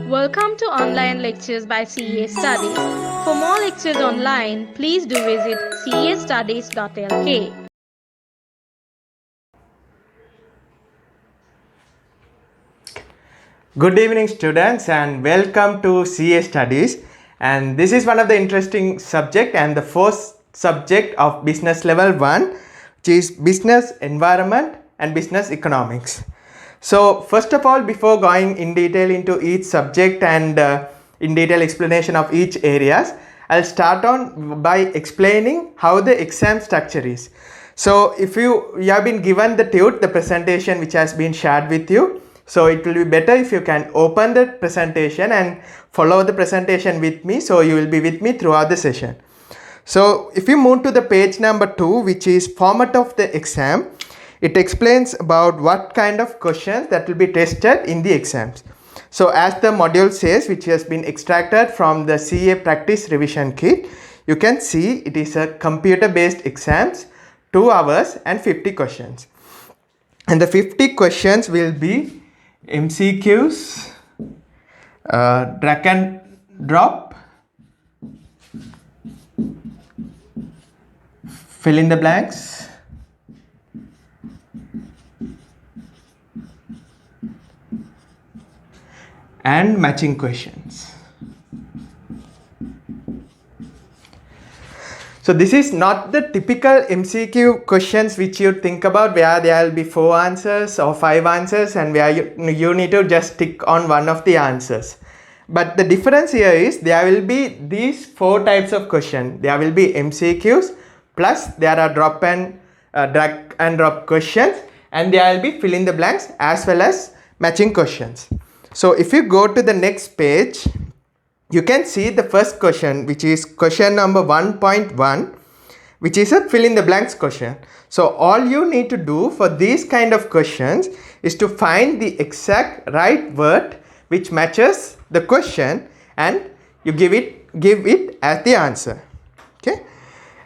Welcome to online lectures by CA Studies. For more lectures online, please do visit castudies.lk. Good evening students and welcome to CA Studies, and this is one of the interesting subject and the first subject of business level 1, which is business environment and business economics. So first of all, before going in detail into each subject and in detail explanation of each areas, I'll start on by explaining how the exam structure is. So if you have been given the presentation which has been shared with you, so it will be better if you can open the presentation and follow the presentation with me, so you will be with me throughout the session. So if you move to the page number 2, which is format of the exam, it explains about what kind of questions that will be tested in the exams. So as the module says, which has been extracted from the CA practice revision kit, you can see it is a computer based exams, 2 hours and 50 questions. And the 50 questions will be MCQs, drag and drop, fill in the blanks, and matching questions. So this is not the typical MCQ questions which you think about, where there will be 4 answers or 5 answers and where you need to just tick on one of the answers. But the difference here is there will be these 4 types of questions. There will be MCQs, plus there are drag and drop questions, and there will be fill in the blanks as well as matching questions. So if you go to the next page, you can see the first question, which is question number 1.1, which is a fill in the blanks question. So all you need to do for these kind of questions is to find the exact right word which matches the question, and you give it as the answer. Okay.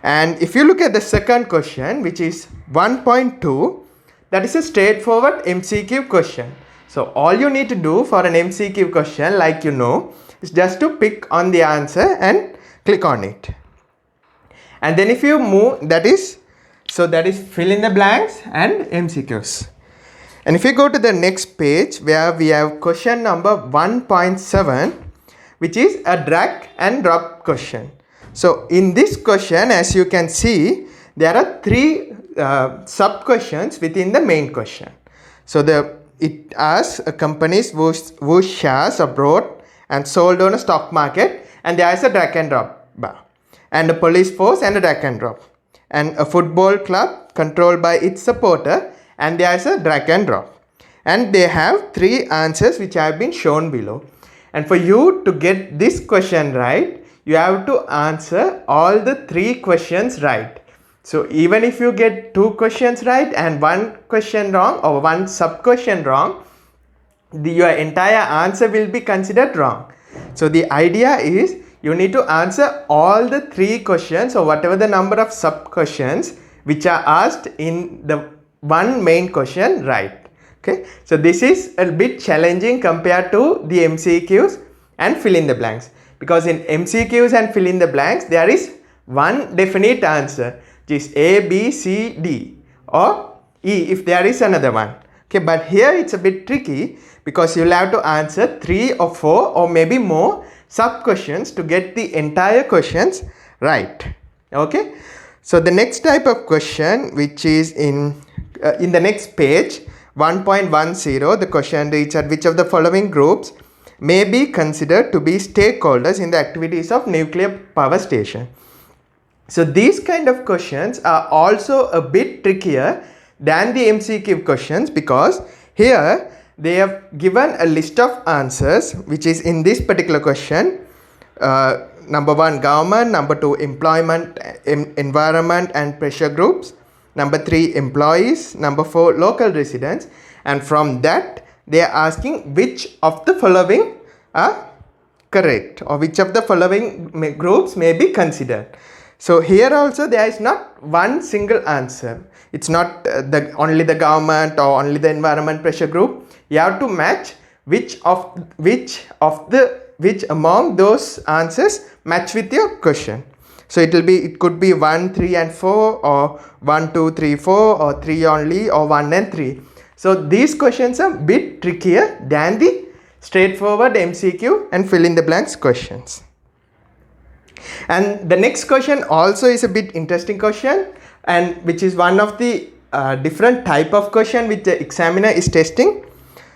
And if you look at the second question, which is 1.2, that is a straightforward MCQ question. So all you need to do for an MCQ question, like is just to pick on the answer and click on it. And then if you move, that is fill in the blanks and MCQs. And if you go to the next page, where we have question number 1.7, which is a drag and drop question. So in this question, as you can see, there are 3 sub questions within the main question. So it asks companies whose shares are bought and sold on a stock market, and there is a drag and drop bar, and a police force and a drag and drop, and a football club controlled by its supporter, and there is a drag and drop. And they have 3 answers which have been shown below. And for you to get this question right, you have to answer all the 3 questions right. So even if you get 2 questions right and 1 question wrong or 1 sub question wrong, your entire answer will be considered wrong. So the idea is you need to answer all the 3 questions or whatever the number of sub questions which are asked in the one main question right. Okay. So this is a bit challenging compared to the MCQs and fill in the blanks, because in MCQs and fill in the blanks there is one definite answer, which is A, B, C, D or E if there is another one. Okay, but here it's a bit tricky because you'll have to answer 3 or 4 or maybe more sub questions to get the entire questions right. Okay, so the next type of question, which is in the next page 1.10, the question reads, at which of the following groups may be considered to be stakeholders in the activities of nuclear power station. So these kind of questions are also a bit trickier than the MCQ questions, because here they have given a list of answers which is in this particular question. Number 1 government, number 2 employment, environment and pressure groups, number 3 employees, number 4 local residents, and from that they are asking which of the following are correct or which of the following groups may be considered. So here also there is not one single answer. It's not only the government or only the environment pressure group. You have to match which among those answers match with your question. So it could be 1, 3 and 4, or 1, 2, 3, 4, or 3 only, or 1 and 3. So these questions are a bit trickier than the straightforward MCQ and fill in the blanks questions. And the next question also is a bit interesting question, and which is one of the different type of question which the examiner is testing.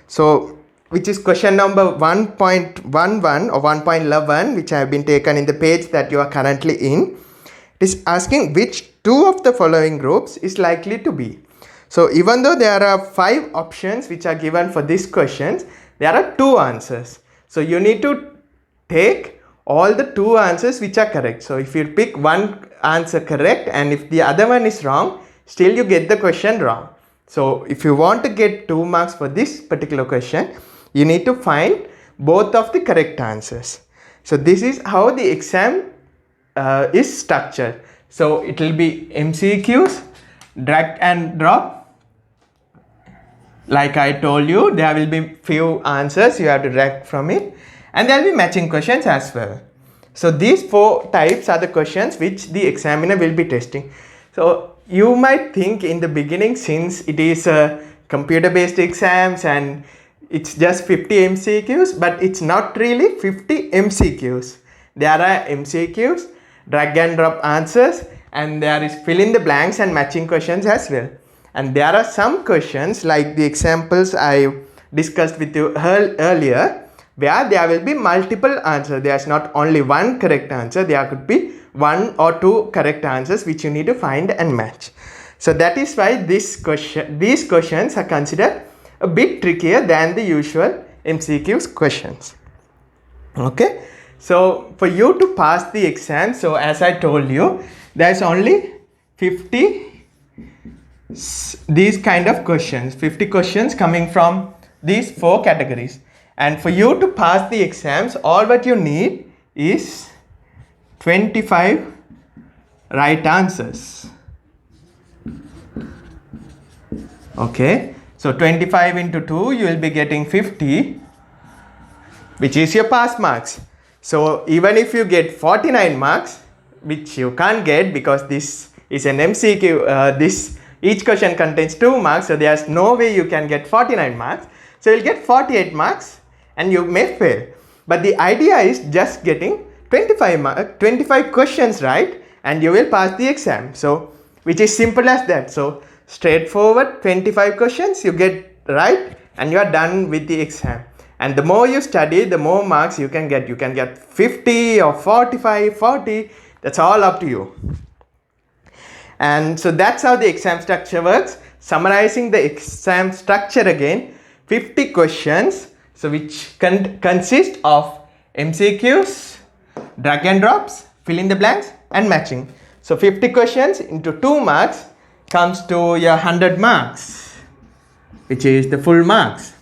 So which is question number 1.11 or 1.11, which have been taken in the page that you are currently in. It is asking which two of the following groups is likely to be. So even though there are 5 options which are given for this questions, there are 2 answers. So you need to take all the 2 answers which are correct. So if you pick one answer correct and if the other one is wrong, still you get the question wrong. So if you want to get 2 marks for this particular question, you need to find both of the correct answers. So this is how the exam is structured. So it will be MCQs, drag and drop. Like I told you, there will be few answers you have to drag from it, and there will be matching questions as well. So these 4 types are the questions which the examiner will be testing. So you might think in the beginning, since it is a computer based exams and it's just 50 MCQs, but it's not really 50 MCQs. There are MCQs, drag and drop answers, and there is fill in the blanks and matching questions as well. And there are some questions like the examples I discussed with you earlier, where there will be multiple answers. There's not only one correct answer, there could be 1 or 2 correct answers which you need to find and match. So that is why these questions are considered a bit trickier than the usual MCQs questions. Okay, so for you to pass the exam, so as I told you, there's only 50 these kind of questions, 50 questions coming from these 4 categories. And for you to pass the exams, all what you need is 25 right answers. Okay, so 25 into 2, you will be getting 50, which is your pass marks. So even if you get 49 marks, which you can't get because this is an MCQ, each question contains 2 marks, so there's no way you can get 49 marks. So you'll get 48 marks and you may fail. But the idea is just getting 25 questions right and you will pass the exam. So which is simple as that. So straightforward 25 questions you get right and you are done with the exam. And the more you study, the more marks you can get. You can get 50 or 45, 40, that's all up to you. And so that's how the exam structure works. Summarizing the exam structure again, 50 questions, so which consist of MCQs, drag and drops, fill in the blanks and matching. So 50 questions into 2 marks comes to your 100 marks, which is the full marks.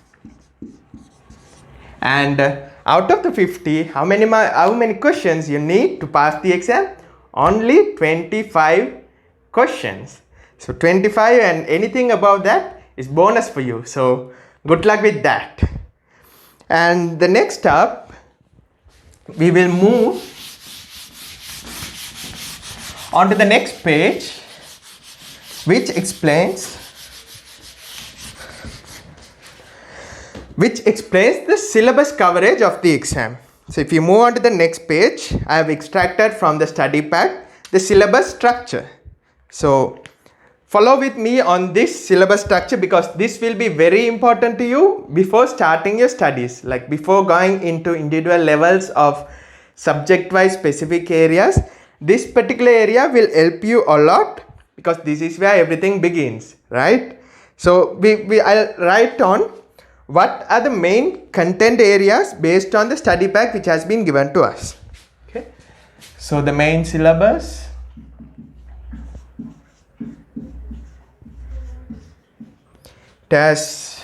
And out of the 50, how many questions you need to pass the exam? Only 25 questions. So 25 and anything above that is bonus for you. So good luck with that. And the next up, we will move on to the next page, which explains the syllabus coverage of the exam. So if you move on to the next page, I have extracted from the study pack the syllabus structure. So follow with me on this syllabus structure because this will be very important to you before starting your studies, like before going into individual levels of subject-wise specific areas. This particular area will help you a lot because this is where everything begins, right? So I'll write on what are the main content areas based on the study pack which has been given to us. Okay, so the main syllabus, it has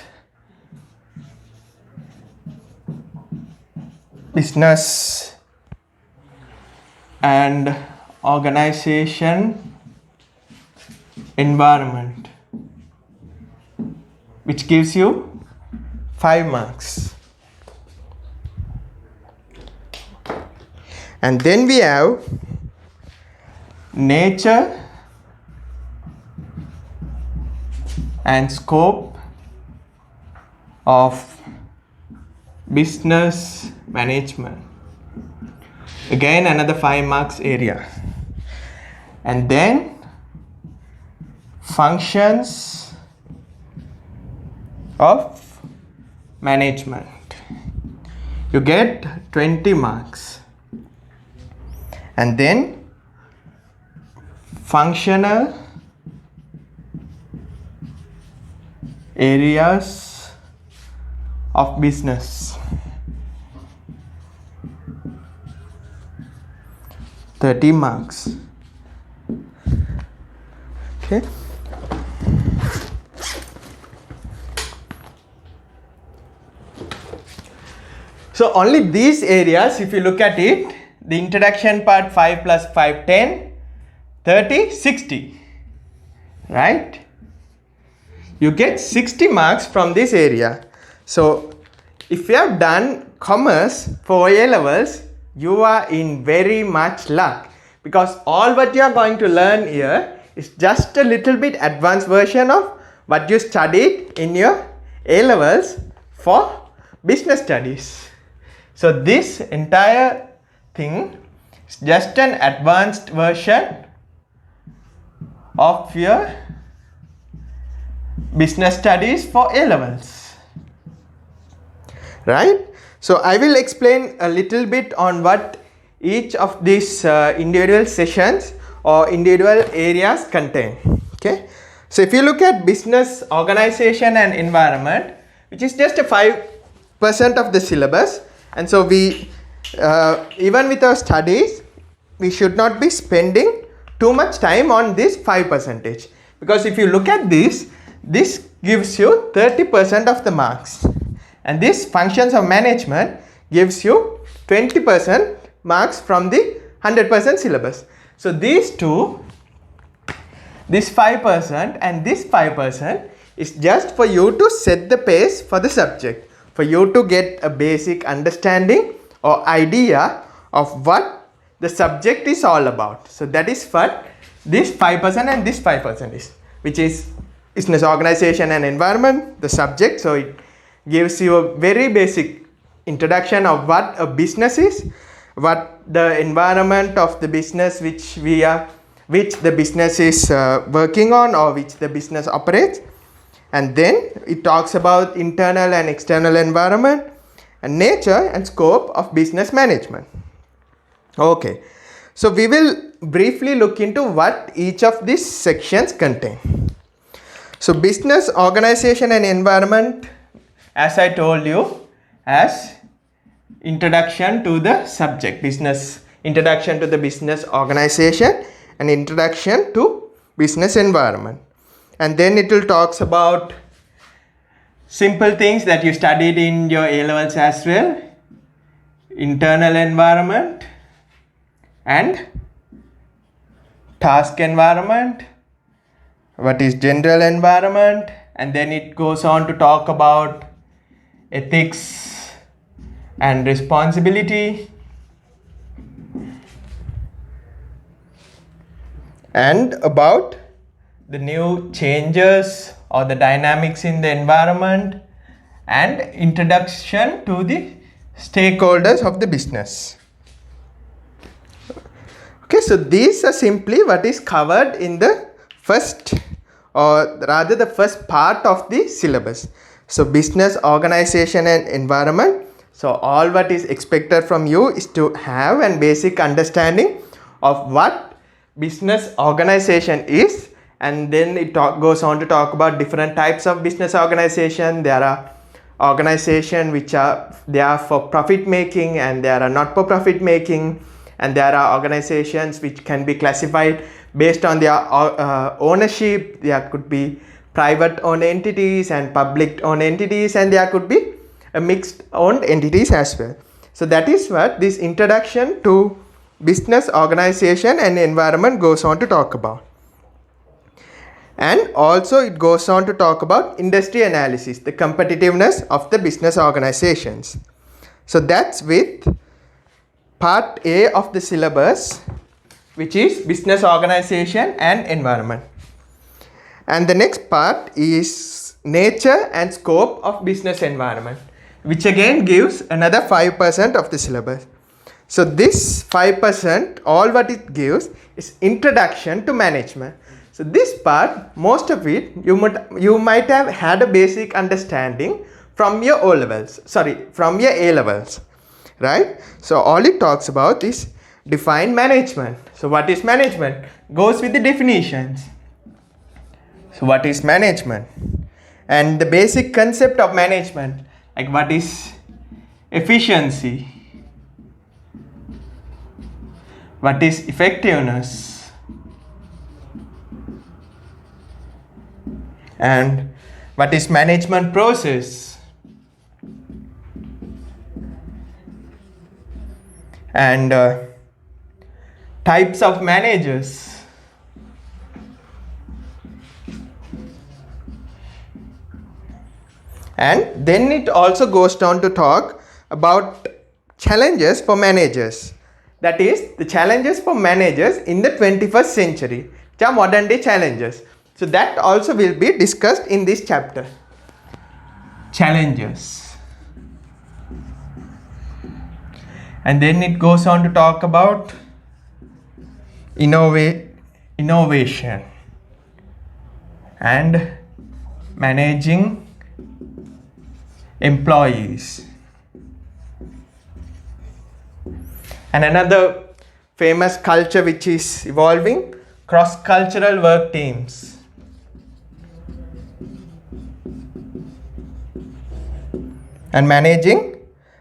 business and organization environment, which gives you 5 marks. And then we have nature and scope of business management. Again, another 5 marks area. And then functions of management. You get 20 marks. And then functional areas of business. 30 marks. Okay. So only these areas, if you look at it, the introduction part 5 plus 5, 10, 30, 60, right? You get 60 marks from this area. So if you have done commerce for A levels, you are in very much luck, because all what you are going to learn here is just a little bit advanced version of what you studied in your A levels for business studies. So this entire thing is just an advanced version of your business studies for A levels, right? So I will explain a little bit on what each of these individual sessions or individual areas contain. Okay, so if you look at business organization and environment, which is just a 5% of the syllabus, and so we even with our studies, we should not be spending too much time on this 5%, because if you look at this gives you 30% of the marks, and this functions of management gives you 20% marks from the 100% syllabus. So these two, this 5% and this 5%, is just for you to set the pace for the subject, for you to get a basic understanding or idea of what the subject is all about. So that is what this 5% and this 5% is, which is business organization and environment, the subject. So it gives you a very basic introduction of what a business is, what the environment of the business which the business is working on, or which the business operates. And then it talks about internal and external environment and nature and scope of business management. Okay, so we will briefly look into what each of these sections contain. So business organization and environment, as I told you, as introduction to the subject, business, introduction to the business organization and introduction to business environment. And then it will talks about simple things that you studied in your A levels as well, internal environment and task environment, what is general environment, and then it goes on to talk about ethics and responsibility, and about the new changes or the dynamics in the environment, and introduction to the stakeholders of the business. Okay, so these are simply what is covered in the first, or rather the first part of the syllabus. So business organization and environment. So all what is expected from you is to have a basic understanding of what business organization is, and then it goes on to talk about different types of business organization. There are organizations which are for profit making, and there are not for profit making, and there are organizations which can be classified based on their ownership. There could be private owned entities and public owned entities, and there could be a mixed owned entities as well. So that is what this introduction to business organization and environment goes on to talk about. And also it goes on to talk about industry analysis, the competitiveness of the business organizations. So that's with part A of the syllabus, which is business organization and environment. And the next part is nature and scope of business environment, which again gives another 5% of the syllabus. So this 5%, all what it gives is introduction to management. So this part, most of it, you might have had a basic understanding from your from your A levels, right? So all it talks about is define management. So what is management? Goes with the definitions. So what is management? And the basic concept of management, like what is efficiency? What is effectiveness? And what is management process? And types of managers. And then it also goes down to talk about challenges for managers. That is, the challenges for managers in the 21st century, which are modern day challenges. So that also will be discussed in this chapter. Challenges. And then it goes on to talk about innovation and managing employees. And another famous culture which is evolving, cross-cultural work teams. And managing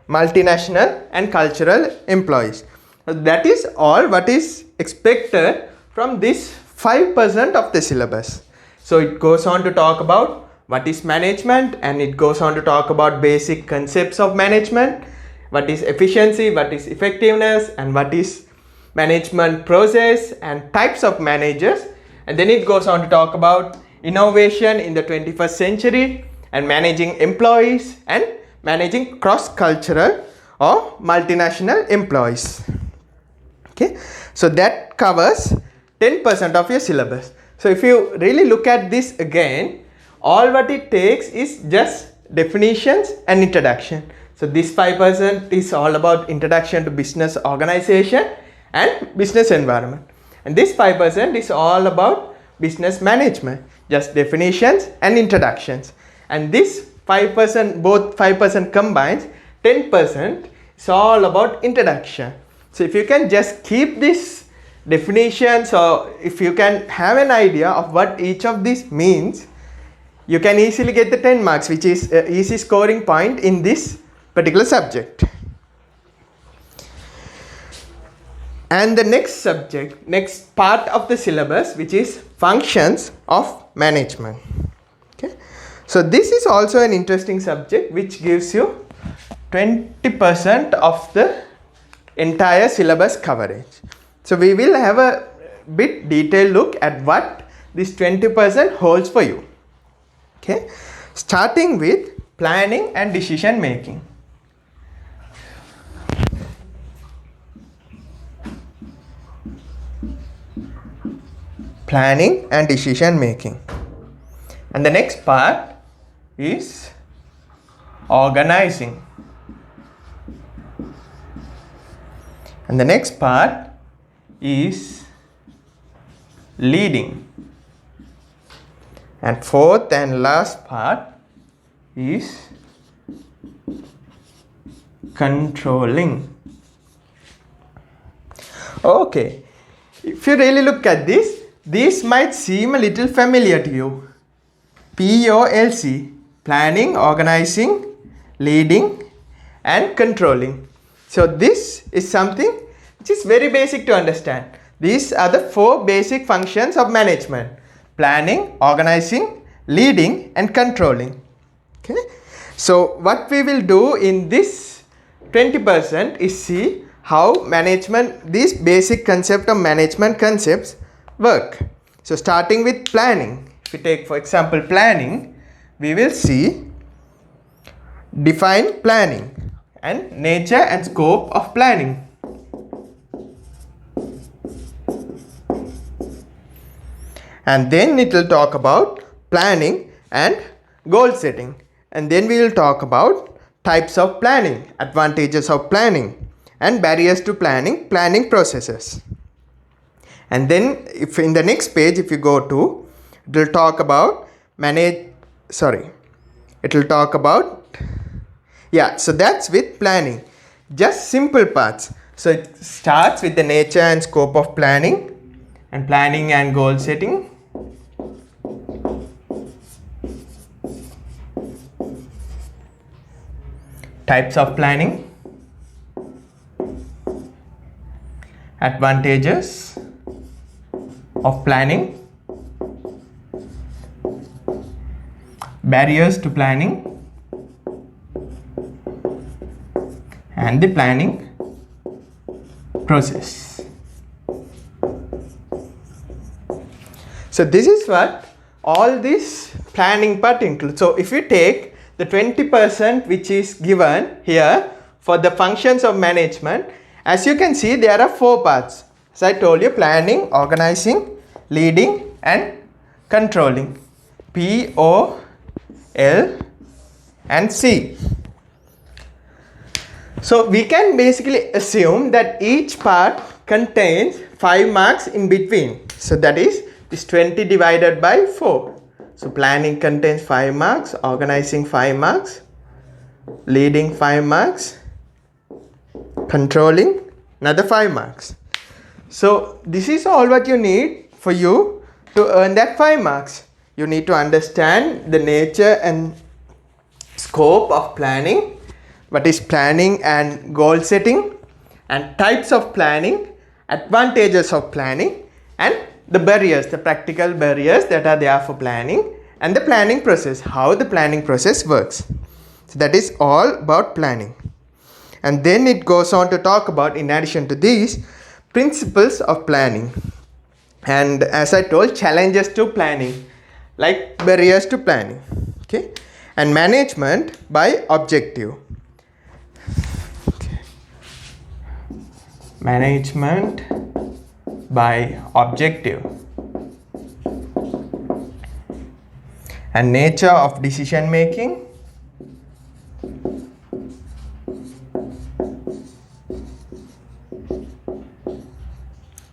multinational and cultural employees. So that is all what is expected from this 5% of the syllabus. So it goes on to talk about what is management, and it goes on to talk about basic concepts of management, what is efficiency, what is effectiveness, and what is management process and types of managers. And then it goes on to talk about innovation in the 21st century and managing employees and managing cross-cultural or multinational employees. Okay, so that covers 10% of your syllabus. So if you really look at this again, all what it takes is just definitions and introduction. So this 5% is all about introduction to business organization and business environment. And this 5% is all about business management, just definitions and introductions. And this 5%, both 5% combines, 10% is all about introduction. So if you can just keep this definitions, or if you can have an idea of what each of these means, you can easily get the 10 marks, which is an easy scoring point in this particular subject. And the next subject, next part of the syllabus, which is functions of management. Okay, so this is also an interesting subject which gives you 20% of the entire syllabus coverage. So we will have a bit detailed look at what this 20% holds for you. Okay, starting with planning and decision making. Planning and decision making. And the next part is organizing. And the next part is leading. And fourth and last part is controlling. Okay, if you really look at this, these might seem a little familiar to you. POLC, planning, organizing, leading and controlling. So this is something which is very basic to understand. These are the 4 basic functions of management: planning, organizing, leading and controlling. Okay, so what we will do in this 20% is see how management, these basic concept of management concepts work. So starting with planning, if we take for example planning, we will see define planning and nature and scope of planning. and then it will talk about planning and goal setting, and then we will talk about types of planning, advantages of planning, and barriers to planning processes. And then if in the next page, if you go to, it will talk about so that's with planning, just simple parts. So it starts with the nature and scope of planning and goal setting. Types of planning, advantages of planning, barriers to planning, and the planning process. So this is what all this planning part includes. So if you take the 20% which is given here for the functions of management, as you can see there are 4 parts. As I told you, planning, organizing, leading and controlling. P, O, L and C. So we can basically assume that each part contains 5 marks in between. So that is this 20 divided by 4. So planning contains 5 marks, organizing 5 marks, leading 5 marks, controlling another 5 marks. So this is all what you need for you to earn that 5 marks. You need to understand the nature and scope of planning, what is planning and goal setting, and types of planning, advantages of planning, and the barriers, the practical barriers that are there for planning, and the planning process, how the planning process works. So that is all about planning. And then it goes on to talk about, in addition to these, principles of planning, and as I told, challenges to planning, like barriers to planning, okay, and management by objective. Okay. Management by objective, and nature of decision making,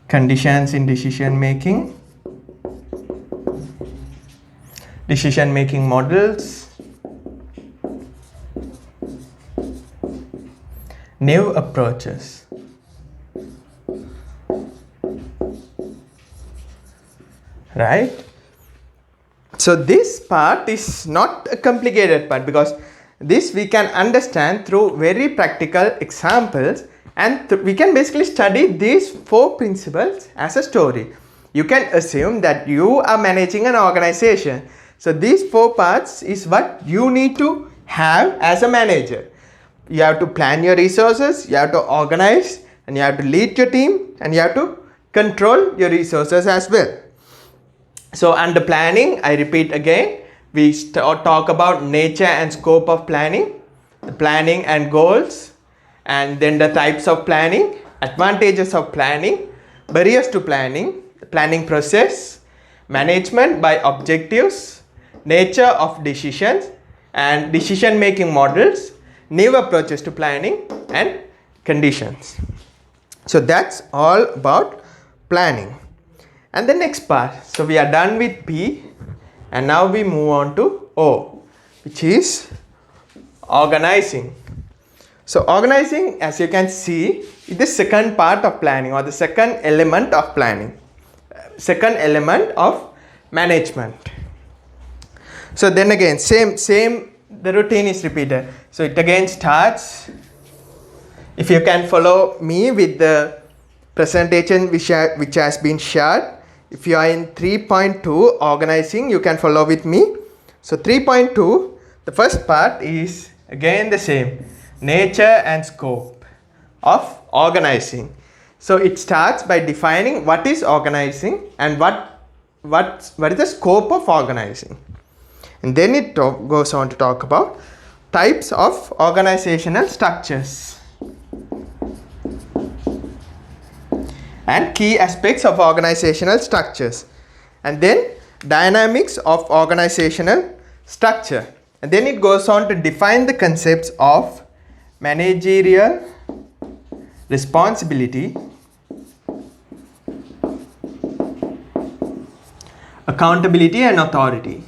conditions in decision making, decision making models, new approaches. Right? So this part is not a complicated part, because this we can understand through very practical examples, and we can basically study these 4 principles as a story. You can assume that you are managing an organization. So these 4 parts is what you need to have as a manager. You have to plan your resources, you have to organize, and you have to lead your team, and you have to control your resources as well. So under planning, I repeat again, we talk about nature and scope of planning, the planning and goals, and then the types of planning, advantages of planning, barriers to planning, the planning process, management by objectives, nature of decisions and decision making models, new approaches to planning, and conditions. So that's all about planning. And the next part, so we are done with P, and now we move on to O, which is organizing. So organizing, as you can see, is the second part of planning, or the second element of planning, second element of management. So then again, same the routine is repeated. So it again starts, if you can follow me with the presentation which has been shared. If you are in 3.2 organizing, you can follow with me. So 3.2, the first part is again the same, nature and scope of organizing. So it starts by defining what is organizing and what is the scope of organizing. And then it goes on to talk about types of organizational structures and key aspects of organizational structures. and then dynamics of organizational structure. And then it goes on to define the concepts of managerial responsibility, accountability and authority.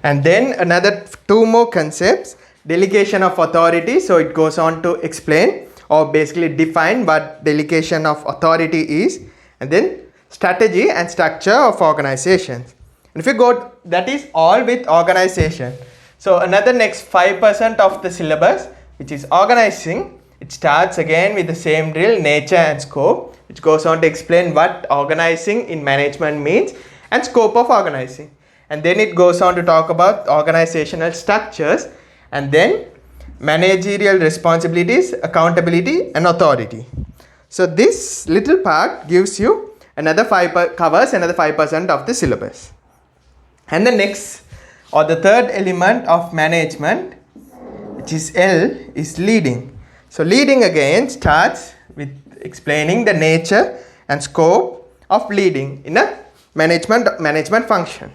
And then another two more concepts, delegation of authority. So it goes on to explain or basically define what delegation of authority is, and then strategy and structure of organizations. And if you go, that is all with organization. So another next 5% of the syllabus, which is organizing, it starts again with the same drill, nature and scope, which goes on to explain what organizing in management means and scope of organizing. And then it goes on to talk about organizational structures, and then managerial responsibilities, accountability and authority. So this little part gives you another covers another 5% of the syllabus. And the next or the third element of management, which is L, is leading. So leading again starts with explaining the nature and scope of leading in a management function.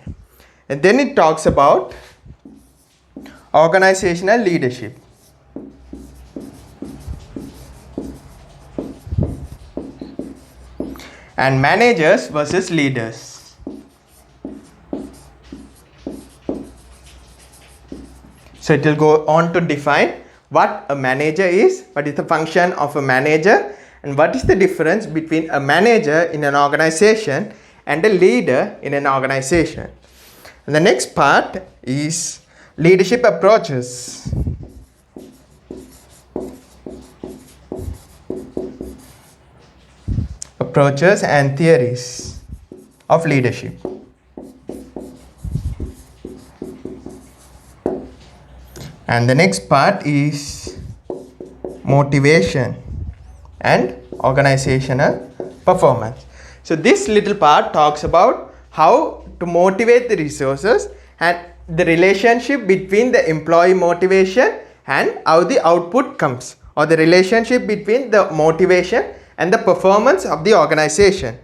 And then it talks about organizational leadership. And managers versus leaders. So it will go on to define what a manager is, what is the function of a manager, and what is the difference between a manager in an organization and a leader in an organization. And the next part is leadership approaches. Approaches and theories of leadership. And the next part is motivation and organizational performance. So this little part talks about how to motivate the resources and the relationship between the employee motivation and how the output comes, or the relationship between the motivation and the performance of the organization.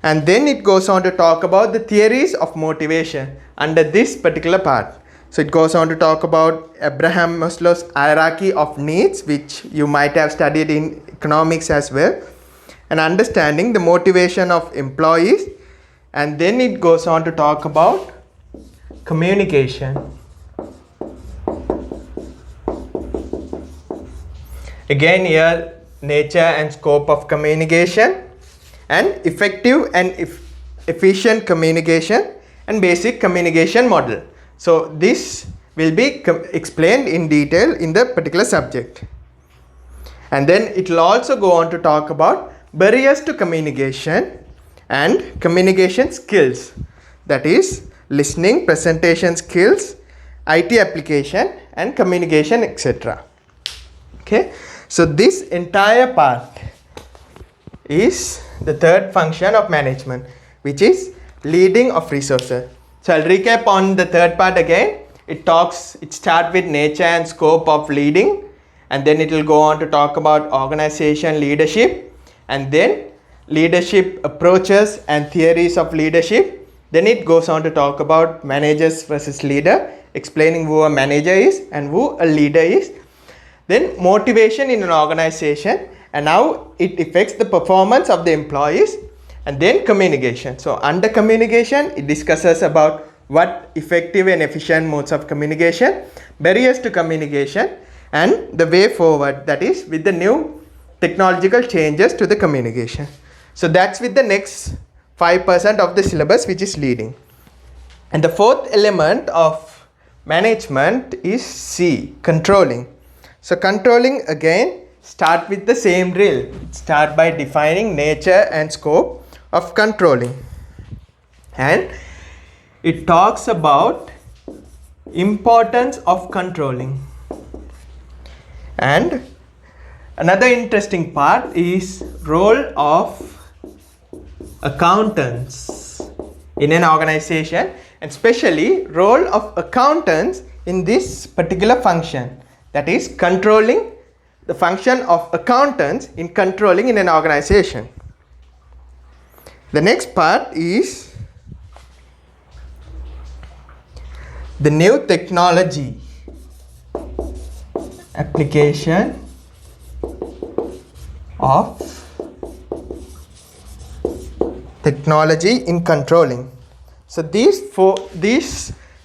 And then it goes on to talk about the theories of motivation under this particular part. So it goes on to talk about Abraham Maslow's hierarchy of needs, which you might have studied in economics as well, and understanding the motivation of employees. And then it goes on to talk about communication. Again here, nature and scope of communication, and effective and efficient communication and basic communication model. So this will be explained in detail in the particular subject. And then it will also go on to talk about barriers to communication and communication skills, that is listening, presentation skills, IT application and communication, etc. Okay, so this entire part is the third function of management, which is leading of resources. So I'll recap on the third part again. It starts with nature and scope of leading, and then it will go on to talk about organization leadership, and then leadership approaches and theories of leadership. Then it goes on to talk about managers versus leader, explaining who a manager is and who a leader is. Then motivation in an organization and how it affects the performance of the employees. And then communication. So under communication, it discusses about what effective and efficient modes of communication, barriers to communication, and the way forward, that is with the new technological changes to the communication. So that's with the next 5% of the syllabus, which is leading. And the fourth element of management is C, controlling. So controlling again, start with the same drill. Start by defining nature and scope of controlling, and it talks about importance of controlling. And another interesting part is role of accountants in an organization, and especially role of accountants in this particular function, That is controlling the function of accountants in controlling in an organization. The next part is the new technology application of technology in controlling. So these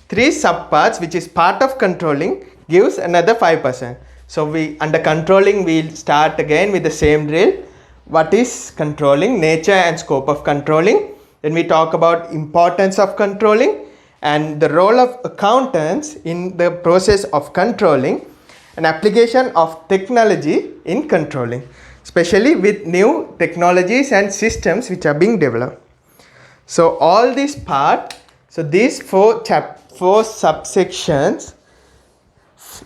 three subparts, which is part of controlling, gives another 5%. So we under controlling we'll start again with the same drill. What is controlling, nature and scope of controlling. Then we talk about importance of controlling and the role of accountants in the process of controlling, and application of technology in controlling, especially with new technologies and systems which are being developed. So all this part, so these four subsections,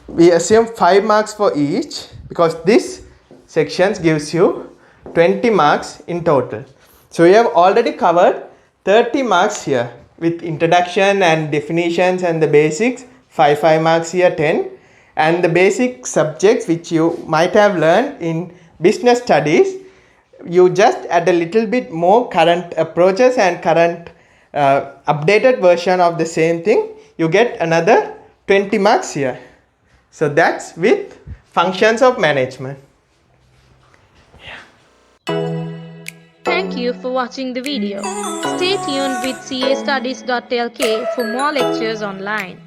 we assume 5 marks for each, because this sections gives you 20 marks in total. So we have already covered 30 marks here with introduction and definitions and the basics, 5 marks here, 10, and the basic subjects which you might have learned in business studies. You just add a little bit more current approaches and current updated version of the same thing. You get another 20 marks here. So that's with functions of management. Thank you for watching the video. Stay tuned with castudies.lk for more lectures online.